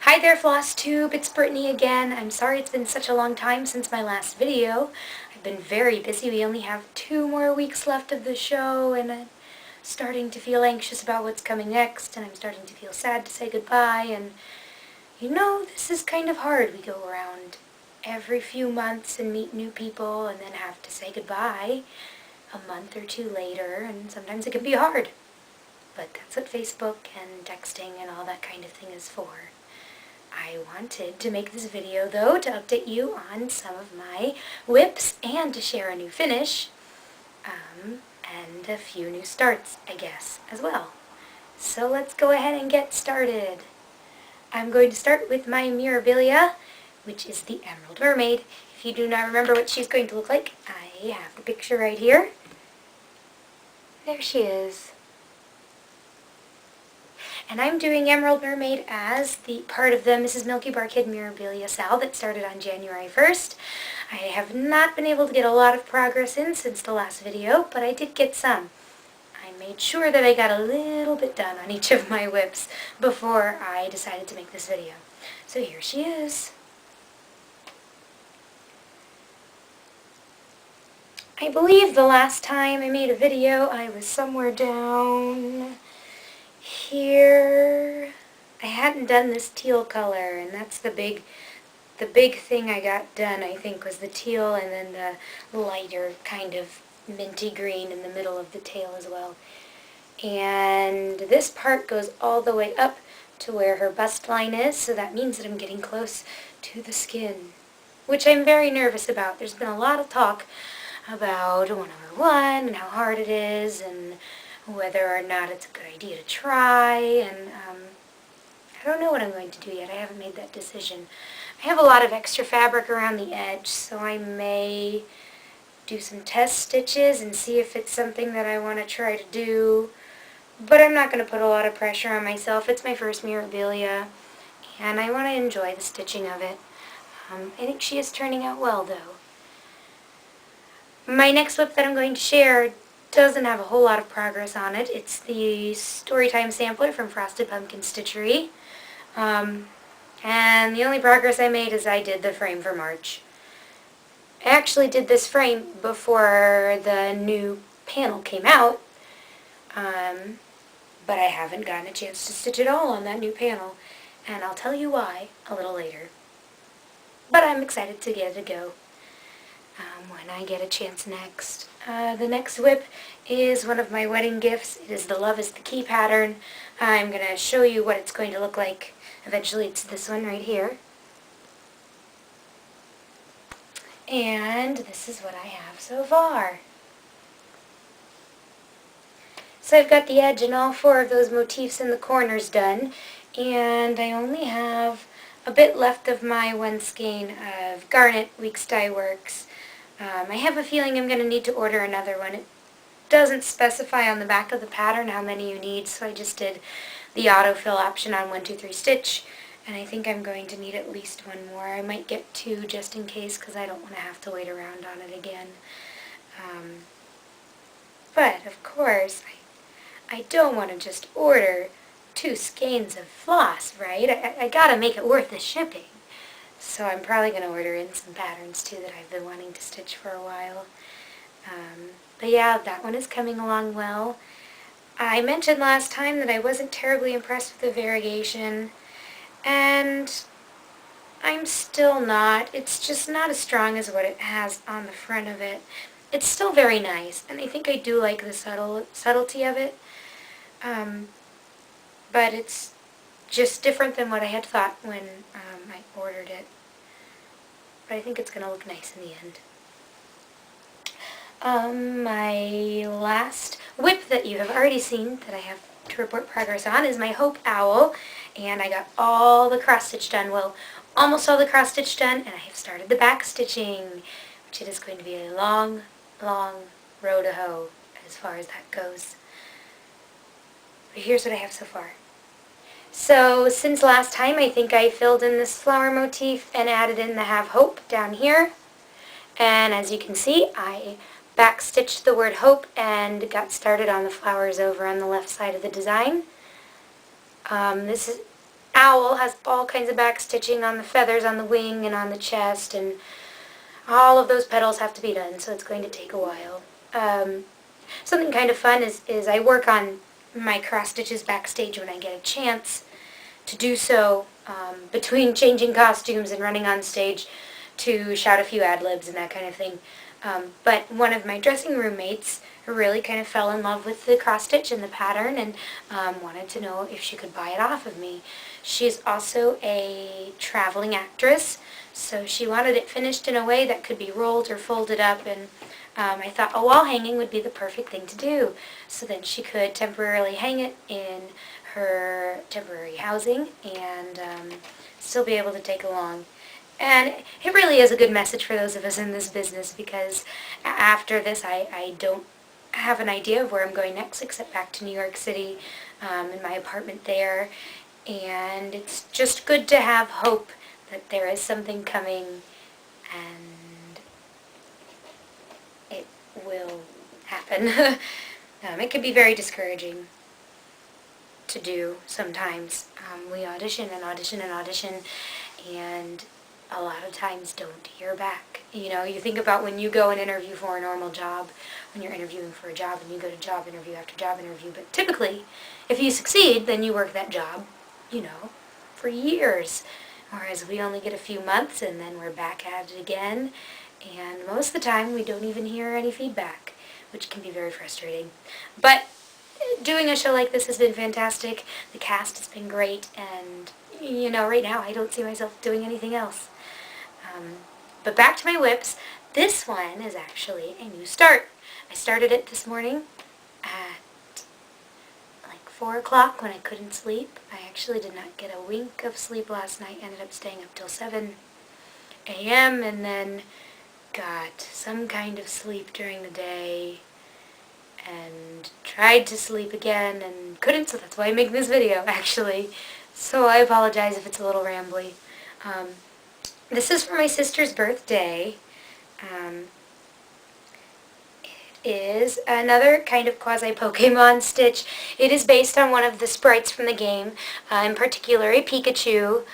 Hi there, Flosstube. It's Brittany again. I'm sorry it's been such a long time since my last video. I've been very busy. We only have 2 more weeks left of the show, and I'm starting to feel anxious about what's coming next, and I'm starting to feel sad to say goodbye, and this is kind of hard. We go around every few months and meet new people and then have to say goodbye a month or two later, and sometimes it can be hard. But that's what Facebook and texting and all that kind of thing is for. I wanted to make this video, though, to update you on some of my WIPs and to share a new finish, and a few new starts, I guess, as well. So let's go ahead and get started. I'm going to start with my Mirabilia, which is the Emerald Mermaid. If you do not remember what she's going to look like, I have the picture right here. There she is. And I'm doing Emerald Mermaid as the part of the Mrs. Milky Bar Kid Mirabilia sale that started on January 1st. I have not been able to get a lot of progress in since the last video, but I did get some. I made sure that I got a little bit done on each of my WIPs before I decided to make this video. So here she is. I believe the last time I made a video I was somewhere down here. I hadn't done this teal color, and that's the big thing I got done, I think, was the teal and then the lighter kind of minty green in the middle of the tail as well. And this part goes all the way up to where her bust line is, so that means that I'm getting close to the skin, which I'm very nervous about. There's been a lot of talk about 1/1 and how hard it is and whether or not it's a good idea to try, and I don't know what I'm going to do yet. I haven't made that decision. I have a lot of extra fabric around the edge, so I may do some test stitches and see if it's something that I want to try to do, but I'm not going to put a lot of pressure on myself. It's my first Mirabilia, and I want to enjoy the stitching of it. I think she is turning out well, though. My next WIP that I'm going to share doesn't have a whole lot of progress on it. It's the Storytime Sampler from Frosted Pumpkin Stitchery. And the only progress I made is I did the frame for March. I actually did this frame before the new panel came out, but I haven't gotten a chance to stitch it all on that new panel, and I'll tell you why a little later. But I'm excited to get it a go when I get a chance next. The next WIP is one of my wedding gifts. It is the Love is the Key pattern. I'm going to show you what it's going to look like. Eventually it's this one right here. And this is what I have so far. So I've got the edge and all 4 of those motifs in the corners done, and I only have a bit left of my one skein of Garnet Weeks Dye Works. I have a feeling I'm going to need to order another one. It doesn't specify on the back of the pattern how many you need, so I just did the autofill option on 1, 2, 3 stitch, and I think I'm going to need at least one more. I might get 2 just in case, because I don't want to have to wait around on it again. But, of course, I don't want to just order 2 skeins of floss, right? I gotta make it worth the shipping. So I'm probably going to order in some patterns, too, that I've been wanting to stitch for a while. But yeah, that one is coming along well. I mentioned last time that I wasn't terribly impressed with the variegation, and I'm still not. It's just not as strong as what it has on the front of it. It's still very nice, and I think I do like the subtlety of it. But it's just different than what I had thought when I ordered it. But I think it's going to look nice in the end. My last WIP that you have already seen that I have to report progress on is my Hope Owl, and I got all the cross stitch done. Well, almost all the cross stitch done, and I have started the back stitching, which it is going to be a long, long row to hoe as far as that goes. But here's what I have so far. So since last time, I think I filled in this flower motif and added in the Have Hope down here. And as you can see, I backstitched the word hope and got started on the flowers over on the left side of the design. This is owl has all kinds of back stitching on the feathers on the wing and on the chest, and all of those petals have to be done, so it's going to take a while. Something kind of fun is I work on my cross stitches backstage when I get a chance to do so, between changing costumes and running on stage to shout a few ad-libs and that kind of thing. But one of my dressing room mates really kind of fell in love with the cross stitch and the pattern, and wanted to know if she could buy it off of me. She's also a traveling actress, so she wanted it finished in a way that could be rolled or folded up, and I thought a wall hanging would be the perfect thing to do. So then she could temporarily hang it in her temporary housing and still be able to take along. And it really is a good message for those of us in this business, because after this I don't have an idea of where I'm going next except back to New York City, in my apartment there. And it's just good to have hope that there is something coming and it will happen. It can be very discouraging to do sometimes. We audition and audition and audition, and a lot of times don't hear back. You know, you think about when you go and interview for a normal job, when you're interviewing for a job and you go to job interview after job interview, but typically, if you succeed, then you work that job, you know, for years. Whereas we only get a few months and then we're back at it again, and most of the time we don't even hear any feedback, which can be very frustrating. But doing a show like this has been fantastic. The cast has been great, and you know, right now I don't see myself doing anything else. But back to my WIPs. This one is actually a new start. I started it this morning at like 4 o'clock when I couldn't sleep. I actually did not get a wink of sleep last night. Ended up staying up till 7 a.m. and then got some kind of sleep during the day and tried to sleep again and couldn't, so that's why I'm making this video, actually. So I apologize if it's a little rambly. This is for my sister's birthday. It is another kind of quasi-Pokemon stitch. It is based on one of the sprites from the game, in particular a Pikachu.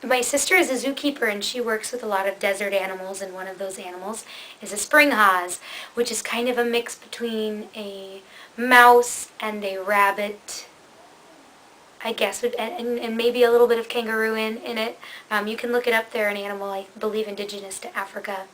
My sister is a zookeeper and she works with a lot of desert animals, and one of those animals is a spring hase, which is kind of a mix between a mouse and a rabbit, I guess, and maybe a little bit of kangaroo in it. You can look it up. They're an animal, I believe, indigenous to Africa.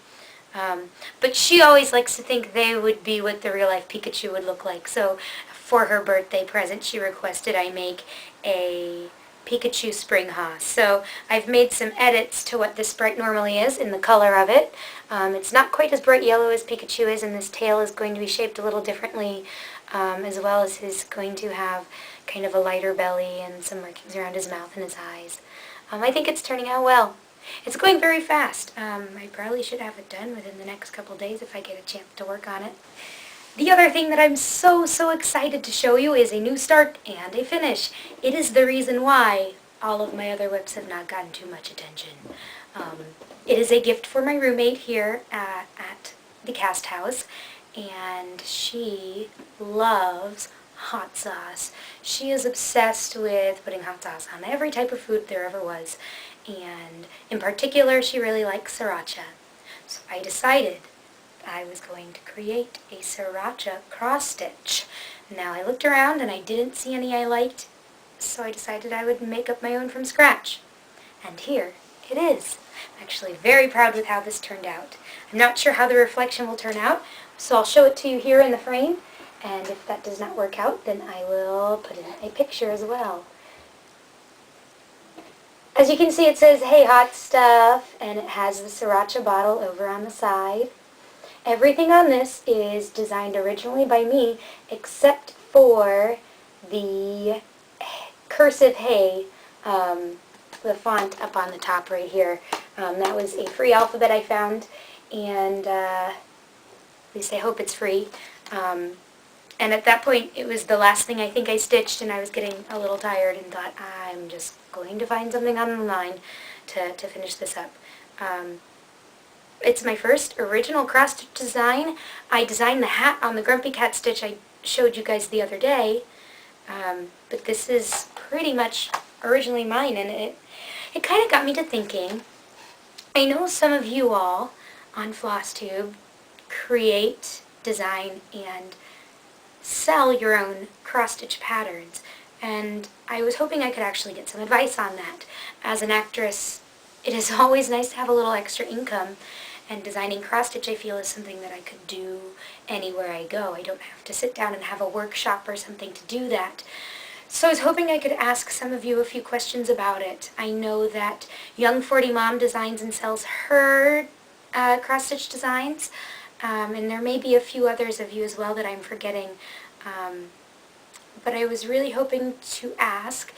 But she always likes to think they would be what the real-life Pikachu would look like. So for her birthday present, she requested I make a Pikachu spring hase. So I've made some edits to what this sprite normally is in the color of it. It's not quite as bright yellow as Pikachu is, and this tail is going to be shaped a little differently, as well as he's going to have kind of a lighter belly and some markings around his mouth and his eyes. I think it's turning out well. It's going very fast. I probably should have it done within the next couple days if I get a chance to work on it. The other thing that I'm so excited to show you is a new start and a finish. It is the reason why all of my other WIPs have not gotten too much attention. It is a gift for my roommate here at the cast house, and she loves hot sauce. She is obsessed with putting hot sauce on every type of food there ever was, and in particular she really likes Sriracha. So I decided I was going to create a Sriracha cross stitch. Now I looked around and I didn't see any I liked, so I decided I would make up my own from scratch. And here it is. I'm actually very proud with how this turned out. I'm not sure how the reflection will turn out, so I'll show it to you here in the frame, and if that does not work out, then I will put in a picture as well. As you can see, it says, "Hey, hot stuff," and it has the Sriracha bottle over on the side. Everything on this is designed originally by me, except for the cursive hey, the font up on the top right here. That was a free alphabet I found, and at least I hope it's free. And at that point, it was the last thing I think I stitched, and I was getting a little tired and thought, I'm just going to find something online to finish this up. It's my first original cross-stitch design. I designed the hat on the Grumpy Cat stitch I showed you guys the other day, but this is pretty much originally mine, and it kind of got me to thinking. I know some of you all on Flosstube create, design, and sell your own cross-stitch patterns, and I was hoping I could actually get some advice on that. As an actress, it is always nice to have a little extra income, and designing cross-stitch I feel is something that I could do anywhere I go. I don't have to sit down and have a workshop or something to do that. So I was hoping I could ask some of you a few questions about it. I know that Young 40 Mom designs and sells her cross-stitch designs, and there may be a few others of you as well that I'm forgetting. But I was really hoping to ask,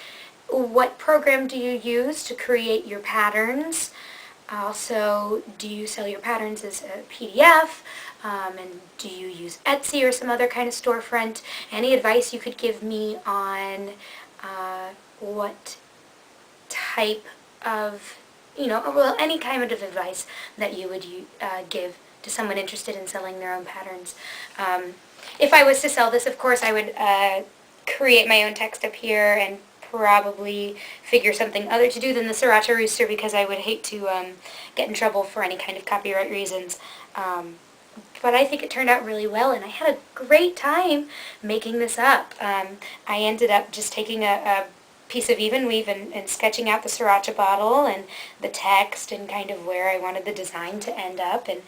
what program do you use to create your patterns? Also, do you sell your patterns as a PDF? And do you use Etsy or some other kind of storefront? Any advice you could give me on what type of, well, any kind of advice that you would give to someone interested in selling their own patterns. If I was to sell this, of course, I would create my own text up here and probably figure something other to do than the Sriracha rooster, because I would hate to get in trouble for any kind of copyright reasons. But I think it turned out really well, and I had a great time making this up. I ended up just taking a piece of even weave and sketching out the Sriracha bottle and the text and kind of where I wanted the design to end up, and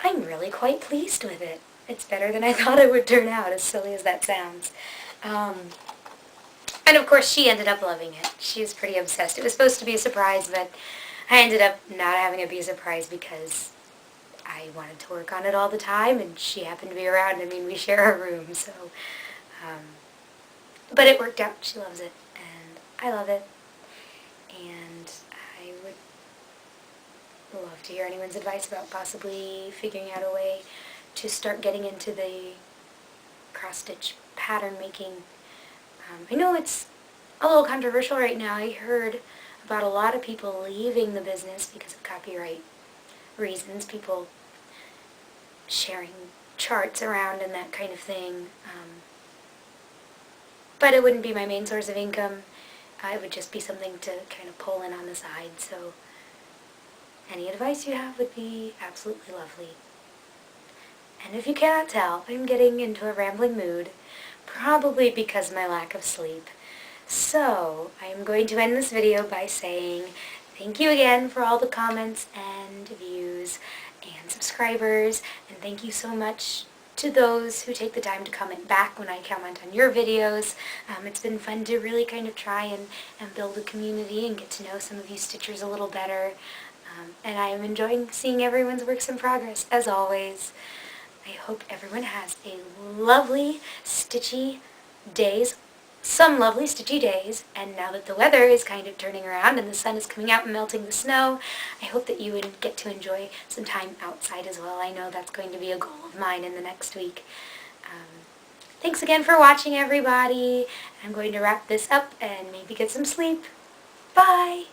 I'm really quite pleased with it. It's better than I thought it would turn out, as silly as that sounds. And of course she ended up loving it. She was pretty obsessed. It was supposed to be a surprise, but I ended up not having it be a surprise because I wanted to work on it all the time, and she happened to be around. I mean, we share a room, so... but it worked out. She loves it, and I love it. And I would love to hear anyone's advice about possibly figuring out a way to start getting into the cross-stitch pattern making. I know it's a little controversial right now. I heard about a lot of people leaving the business because of copyright reasons, people sharing charts around and that kind of thing. But it wouldn't be my main source of income. It would just be something to kind of pull in on the side. So any advice you have would be absolutely lovely. And if you cannot tell, I'm getting into a rambling mood, probably because of my lack of sleep. So I'm going to end this video by saying thank you again for all the comments and views and subscribers, and thank you so much to those who take the time to comment back when I comment on your videos. It's been fun to really kind of try and build a community and get to know some of you stitchers a little better. And I am enjoying seeing everyone's works in progress, as always. I hope everyone has a lovely, stitchy days, some lovely stitchy days, and now that the weather is kind of turning around and the sun is coming out and melting the snow, I hope that you would get to enjoy some time outside as well. I know that's going to be a goal of mine in the next week. Thanks again for watching, everybody. I'm going to wrap this up and maybe get some sleep. Bye!